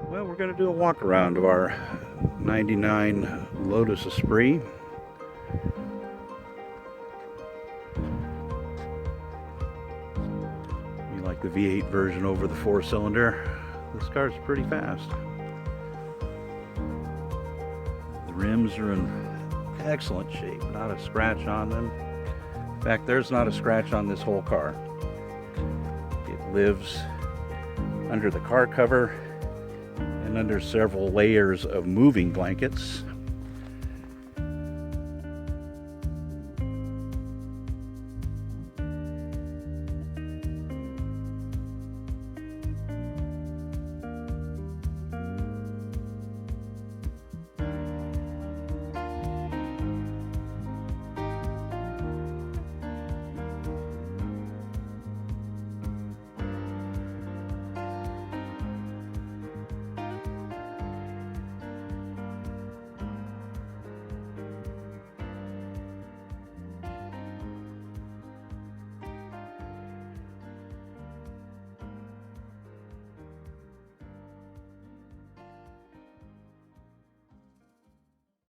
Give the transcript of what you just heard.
Well, we're going to do a walk around of our 99 Lotus Esprit. You like the V8 version over the 4-cylinder. This car's pretty fast. The rims are in excellent shape, not a scratch on them. In fact, there's not a scratch on this whole car. It lives under the car cover and under several layers of moving blankets.